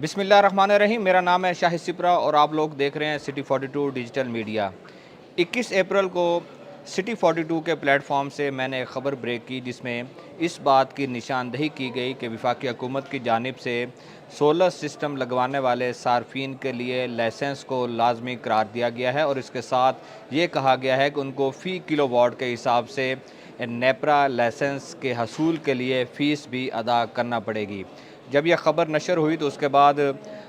बिस्मिल्लाहिर्रहमानिर्रहीम। मेरा नाम है शाहिद सिपरा और आप लोग देख रहे हैं सिटी 42 डिजिटल मीडिया। 21 अप्रैल को सिटी 42 के प्लेटफॉर्म से मैंने एक ख़बर ब्रेक की जिसमें इस बात की निशानदही की गई कि वफाकी हुकूमत की जानिब से सोलर सिस्टम लगवाने वाले सार्फिन के लिए लाइसेंस को लाजमी करार दिया गया है और इसके साथ ये कहा गया है कि उनको फ़ी किलो वाट के हिसाब से नेपरा लाइसेंस के हसूल के लिए फ़ीस भी अदा करना पड़ेगी। जब यह ख़बर नशर हुई तो उसके बाद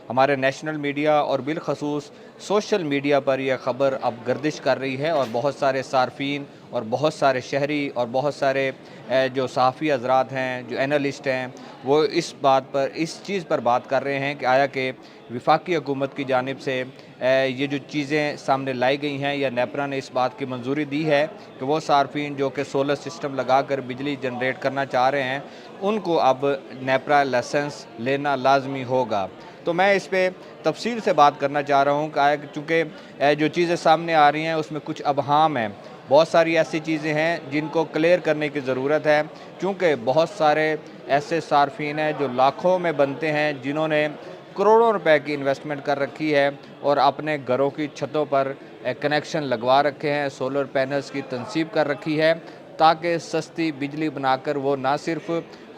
हमारे नेशनल मीडिया और बिलखसूस सोशल मीडिया पर यह ख़बर अब गर्दिश कर रही है और बहुत सारे सार्फिन और बहुत सारे शहरी और बहुत सारे जो सहाफ़ी हज़रात हैं, जो एनालिस्ट हैं, वो इस चीज़ पर बात कर रहे हैं कि आया कि वफाकी हुकूमत की जानिब से ये जो चीज़ें सामने लाई गई हैं या नेपरा ने इस बात की मंजूरी दी है कि वो सार्फिन जो कि सोलर सिस्टम लगा कर बिजली जनरेट करना चाह रहे हैं उनको अब नेपरा लाइसेंस लेना लाजमी होगा। तो मैं इस पे तफसील से बात करना चाह रहा हूँ कि चूँकि जो चीज़ें सामने आ रही हैं उसमें कुछ अबहाम हैं, बहुत सारी ऐसी चीज़ें हैं जिनको क्लियर करने की ज़रूरत है। चूँकि बहुत सारे ऐसे सार्फिन हैं जो लाखों में बनते हैं, जिन्होंने करोड़ों रुपए की इन्वेस्टमेंट कर रखी है और अपने घरों की छतों पर कनेक्शन लगवा रखे हैं, सोलर पैनल्स की तनसीब कर रखी है ताकि सस्ती बिजली बनाकर वो ना सिर्फ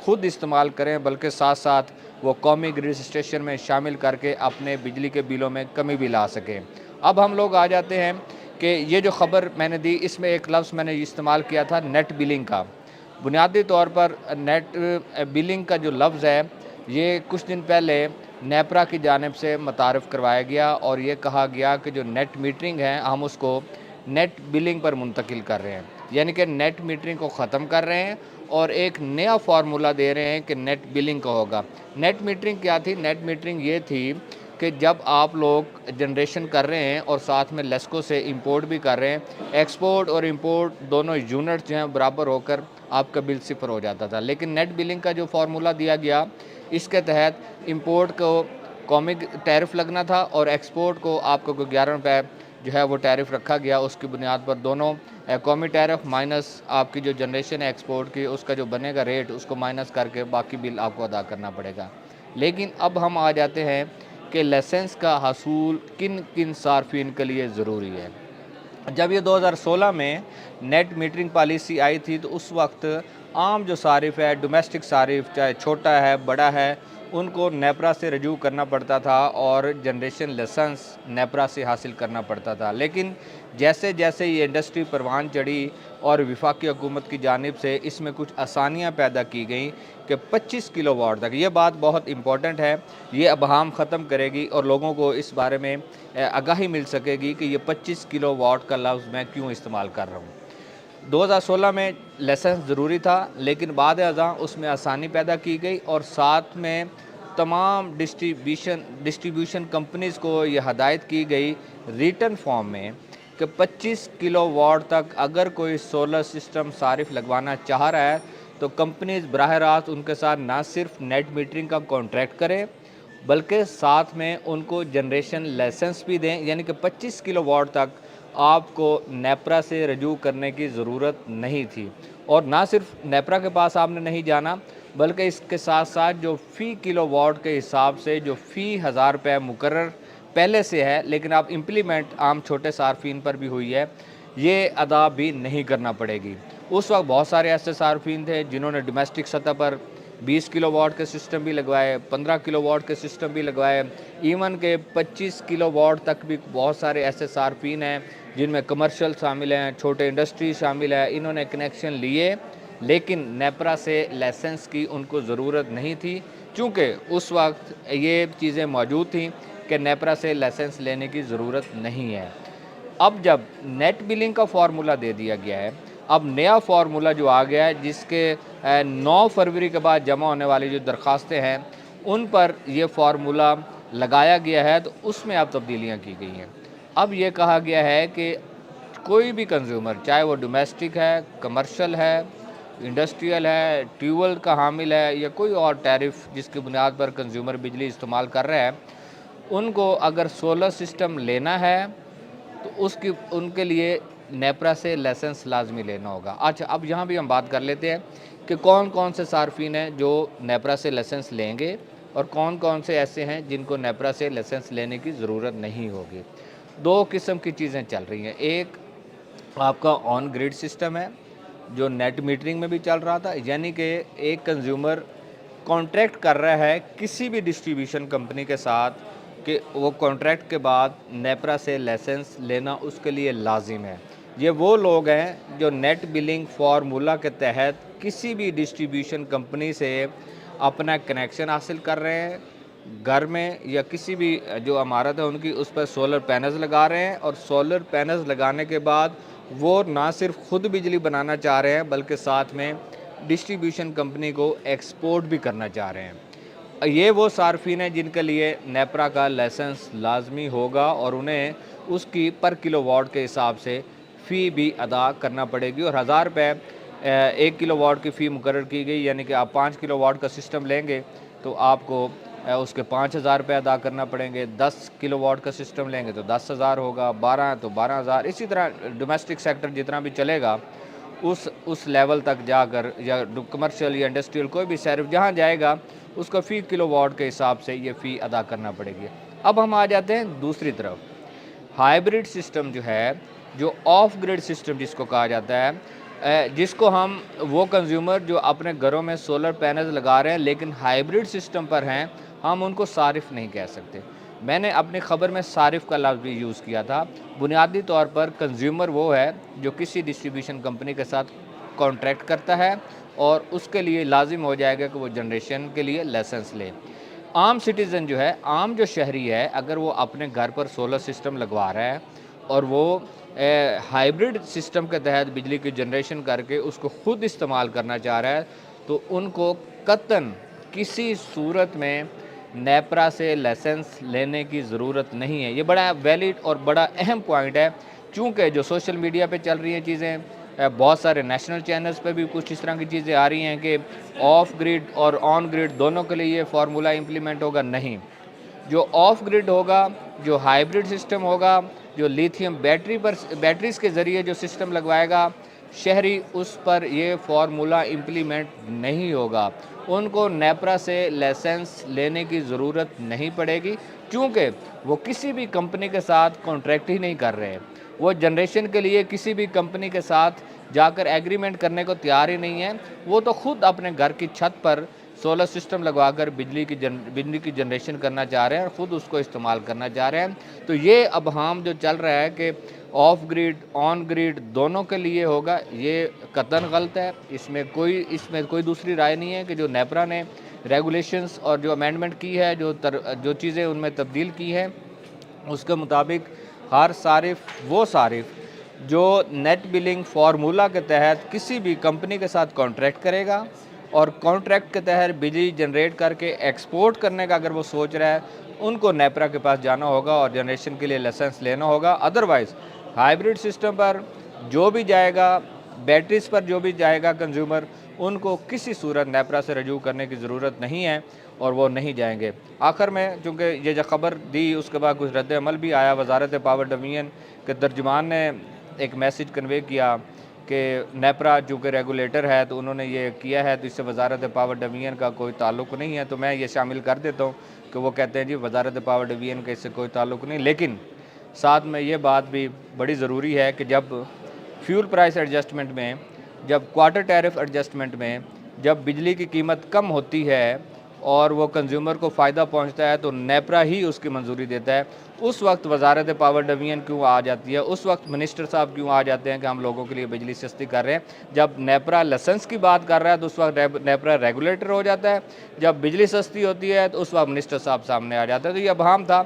खुद इस्तेमाल करें बल्कि साथ साथ वो कौमी ग्रिड स्टेशन में शामिल करके अपने बिजली के बिलों में कमी भी ला सकें। अब हम लोग आ जाते हैं कि ये जो ख़बर मैंने दी इसमें एक लफ्ज़ मैंने इस्तेमाल किया था नेट बिलिंग का। बुनियादी तौर पर नेट बिलिंग का जो लफ्ज़ है ये कुछ दिन पहले नेपरा की जानिब से मुतारफ़ करवाया गया और ये कहा गया कि जो नेट मीटरिंग है हम उसको नेट बिलिंग पर मुंतकिल कर रहे हैं, यानी कि नेट मीटरिंग को ख़त्म कर रहे हैं और एक नया फार्मूला दे रहे हैं कि नेट बिलिंग का होगा। नेट मीटरिंग क्या थी? नेट मीटरिंग ये थी कि जब आप लोग जनरेशन कर रहे हैं और साथ में लेस्को से इंपोर्ट भी कर रहे हैं, एक्सपोर्ट और इंपोर्ट दोनों यूनिट जो हैं बराबर होकर आपका बिल सिफर हो जाता था। लेकिन नेट बिलिंग का जो फार्मूला दिया गया इसके तहत इंपोर्ट को कौमी टैरिफ लगना था और एक्सपोर्ट को आपको कोई 11 रुपये जो है वो टैरिफ रखा गया। उसकी बुनियाद पर दोनों कौमी टैरिफ माइनस आपकी जो जनरेशन है एक्सपोर्ट की उसका जो बनेगा रेट उसको माइनस करके बाकी बिल आपको अदा करना पड़ेगा। लेकिन अब हम आ जाते हैं कि लाइसेंस का हसूल किन किन सार्फिन के लिए ज़रूरी है। जब ये 2016 में नेट मीटरिंग पॉलिसी आई थी तो उस वक्त आम जो सारिफ़ है, डोमेस्टिक सारिफ़ चाहे छोटा है बड़ा है, उनको नेपरा से रजू करना पड़ता था और जनरेशन लाइसेंस नेपरा से हासिल करना पड़ता था। लेकिन जैसे जैसे ये इंडस्ट्री परवान चढ़ी और वफाकी हुकूमत की जानिब से इसमें कुछ आसानियाँ पैदा की गई कि 25 किलो वाट तक, ये बात बहुत इम्पॉर्टेंट है, ये अबहाम ख़त्म करेगी और लोगों को इस बारे में आगाही मिल सकेगी कि ये 25 किलो वाट का लफ्ज़ मैं क्यों इस्तेमाल कर रहा हूँ। 2016 में लाइसेंस ज़रूरी था लेकिन बाद अज़ां उसमें आसानी पैदा की गई और साथ में तमाम डिस्ट्रीब्यूशन कंपनीज़ को ये हदायत की गई रिटन फॉर्म में कि 25 किलो वाट तक अगर कोई सोलर सिस्टम सारिफ लगवाना चाह रहा है तो कंपनीज़ बराह रास्त उनके साथ ना सिर्फ नेट मीटरिंग का कॉन्ट्रैक्ट करें बल्कि साथ में उनको जनरेशन लाइसेंस भी दें, यानी कि 25 किलो वाट तक आपको नेपरा से रजू करने की ज़रूरत नहीं थी। और ना सिर्फ नेपरा के पास आपने नहीं जाना बल्कि इसके साथ साथ जो फ़ी किलो वाट के हिसाब से जो फ़ी 1000 रुपये मुकर्रर पहले से है लेकिन आप इम्प्लीमेंट आम छोटे सार्फिन पर भी हुई है, ये अदा भी नहीं करना पड़ेगी। उस वक्त बहुत सारे ऐसे सार्फिन थे जिन्होंने डोमेस्टिक सतह पर 20 किलो वाट के सिस्टम भी लगवाए, 15 किलो वाट के सिस्टम भी लगवाए, इवन के 25 किलो वाट तक भी बहुत सारे ऐसे सार्फिन हैं जिनमें कमर्शियल शामिल हैं, छोटे इंडस्ट्री शामिल है। इन्होंने कनेक्शन लिए लेकिन नेपरा से लाइसेंस की उनको ज़रूरत नहीं थी क्योंकि उस वक्त ये चीज़ें मौजूद थी कि नेपरा से लाइसेंस लेने की ज़रूरत नहीं है। अब जब नेट बिलिंग का फार्मूला दे दिया गया है, अब नया फार्मूला जो आ गया है जिसके 9 फरवरी के बाद जमा होने वाली जो दरख्वास्तें हैं उन पर यह फार्मूला लगाया गया है तो उसमें अब तब्दीलियाँ की गई हैं। अब ये कहा गया है कि कोई भी कंज्यूमर चाहे वो डोमेस्टिक है, कमर्शियल है, इंडस्ट्रियल है, ट्यूबवेल का हामिल है या कोई और टैरिफ जिसकी बुनियाद पर कंज्यूमर बिजली इस्तेमाल कर रहा है, उनको अगर सोलर सिस्टम लेना है तो उसकी उनके लिए नेपरा से लाइसेंस लाजमी लेना होगा। अच्छा, अब यहाँ भी हम बात कर लेते हैं कि कौन कौन से सार्फिन हैं जो नेपरा से लाइसेंस लेंगे और कौन कौन से ऐसे हैं जिनको नेपरा से लाइसेंस लेने की ज़रूरत नहीं होगी। दो किस्म की चीज़ें चल रही हैं, एक आपका ऑन ग्रिड सिस्टम है जो नेट मीटरिंग में भी चल रहा था, यानी कि एक कंज्यूमर कॉन्ट्रैक्ट कर रहा है किसी भी डिस्ट्रीब्यूशन कंपनी के साथ कि वो कॉन्ट्रैक्ट के बाद नेपरा से लाइसेंस लेना उसके लिए लाजिम है। ये वो लोग हैं जो नेट बिलिंग फार्मूला के तहत किसी भी डिस्ट्रीब्यूशन कंपनी से अपना कनेक्शन हासिल कर रहे हैं, घर में या किसी भी जो इमारत है उनकी उस पर सोलर पैनल्स लगा रहे हैं, और सोलर पैनल्स लगाने के बाद वो ना सिर्फ खुद बिजली बनाना चाह रहे हैं बल्कि साथ में डिस्ट्रीब्यूशन कंपनी को एक्सपोर्ट भी करना चाह रहे हैं। ये वो सार्फिन हैं जिनके लिए नेपरा का लाइसेंस लाजमी होगा और उन्हें उसकी पर किलोवाट के हिसाब से फ़ी भी अदा करना पड़ेगी, और 1000 रुपये 1 किलोवाट की फ़ी मुकर्रर की गई, यानी कि आप 5 किलोवाट का सिस्टम लेंगे तो आपको उसके 5000 रुपये अदा करना पड़ेंगे। 10 किलोवाट का सिस्टम लेंगे तो 10,000 होगा, 12 तो 12,000। इसी तरह डोमेस्टिक सेक्टर जितना भी चलेगा उस लेवल तक जाकर, या कमर्शियल या इंडस्ट्रियल कोई भी सर्विस जहाँ जाएगा उसको फ़ी किलोवाट के हिसाब से ये फ़ी अदा करना पड़ेगी। अब हम आ जाते हैं दूसरी तरफ, हाइब्रिड सिस्टम जो है, जो ऑफ ग्रिड सिस्टम जिसको कहा जाता है, जिसको हम वो कंज्यूमर जो अपने घरों में सोलर पैनल्स लगा रहे हैं लेकिन हाइब्रिड सिस्टम पर हैं, हम उनको सारिफ नहीं कह सकते। मैंने अपनी ख़बर में सारिफ का लफ्ज़ भी यूज़ किया था। बुनियादी तौर पर कंज्यूमर वो है जो किसी डिस्ट्रीब्यूशन कंपनी के साथ कॉन्ट्रैक्ट करता है और उसके लिए लाजिम हो जाएगा कि वो जनरेशन के लिए लाइसेंस ले। आम सिटीज़न जो है, आम जो शहरी है, अगर वो अपने घर पर सोलर सिस्टम लगवा रहा है और वो हाइब्रिड सिस्टम के तहत बिजली की जनरेशन करके उसको ख़ुद इस्तेमाल करना चाह रहा है, तो उनको कतन किसी सूरत में नेपरा से लाइसेंस लेने की ज़रूरत नहीं है। ये बड़ा वैलिड और बड़ा अहम पॉइंट है, चूँकि जो सोशल मीडिया पे चल रही हैं चीज़ें, बहुत सारे नेशनल चैनल्स पे भी कुछ इस तरह की चीज़ें आ रही हैं कि ऑफ ग्रिड और ऑन ग्रिड दोनों के लिए ये फार्मूला इम्प्लीमेंट होगा। नहीं, जो ऑफ ग्रिड होगा, जो हाइब्रिड सिस्टम होगा, जो लिथियम बैटरीज़ के ज़रिए जो सिस्टम लगवाएगा शहरी, उस पर ये फार्मूला इम्प्लीमेंट नहीं होगा। उनको नेपरा से लाइसेंस लेने की ज़रूरत नहीं पड़ेगी, क्योंकि वो किसी भी कंपनी के साथ कॉन्ट्रैक्ट ही नहीं कर रहे हैं। वो जनरेशन के लिए किसी भी कंपनी के साथ जाकर एग्रीमेंट करने को तैयार ही नहीं है। वो तो ख़ुद अपने घर की छत पर सोलर सिस्टम लगवाकर बिजली की जनरेशन करना चाह रहे हैं और ख़ुद उसको इस्तेमाल करना चाह रहे हैं। तो ये अब हम जो चल रहा है कि ऑफ ग्रिड ऑन ग्रिड दोनों के लिए होगा, ये कतन गलत है। इसमें कोई दूसरी राय नहीं है कि जो नेपरा ने रेगुलेशंस और जो अमेंडमेंट की है, जो चीज़ें उनमें तब्दील की हैं, उसके मुताबिक हर सारिफ जो नेट बिलिंग फार्मूला के तहत किसी भी कंपनी के साथ कॉन्ट्रैक्ट करेगा और कॉन्ट्रैक्ट के तहत बिजली जनरेट करके एक्सपोर्ट करने का अगर वो सोच रहा है, उनको नेपरा के पास जाना होगा और जनरेशन के लिए लाइसेंस लेना होगा। अदरवाइज़ हाइब्रिड सिस्टम पर जो भी जाएगा, बैटरीज़ पर जो भी जाएगा कंज्यूमर, उनको किसी सूरत नेपरा से रजू करने की ज़रूरत नहीं है और वो नहीं जाएंगे। आखिर में चूँकि ये जो ख़बर दी उसके बाद कुछ रद्द अमल भी आया, वज़ारत पावर डिवीज़न के तर्जुमान ने एक मैसेज कन्वे किया कि नेपरा चूँकि रेगुलेटर है तो उन्होंने ये किया है, तो इससे वज़ारत पावर डिवीज़न का कोई ताल्लुक़ नहीं है। तो मैं ये शामिल कर देता हूँ कि वो कहते हैं जी वज़ारत पावर डिवीज़न का इससे कोई ताल्लुक़ नहीं। लेकिन साथ में ये बात भी बड़ी ज़रूरी है कि जब फ्यूल प्राइस एडजस्टमेंट में, जब क्वार्टर टैरिफ एडजस्टमेंट में, जब बिजली की कीमत कम होती है और वो कंज्यूमर को फ़ायदा पहुंचता है, तो नेपरा ही उसकी मंजूरी देता है। उस वक्त वज़ारत पावर डिवीज़न क्यों आ जाती है, उस वक्त मिनिस्टर साहब क्यों आ जाते हैं कि हम लोगों के लिए बिजली सस्ती कर रहे हैं। जब नेपरा लाइसेंस की बात कर रहा है तो उस वक्त नेपरा रेगुलेटर हो जाता है, जब बिजली सस्ती होती है तो उस वक्त मिनिस्टर साहब सामने आ जाते हैं। तो ये अभाम था।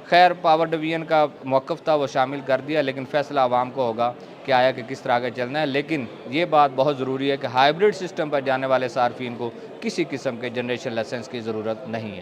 खैर, पावर डिवीज़न का मौक़िफ़ था, वो शामिल कर दिया, लेकिन फ़ैसला आवाम को होगा कि आया कि किस तरह आगे चलना है। लेकिन ये बात बहुत ज़रूरी है कि हाइब्रिड सिस्टम पर जाने वाले सार्फिन को किसी किस्म के जनरेशन लाइसेंस की ज़रूरत नहीं है।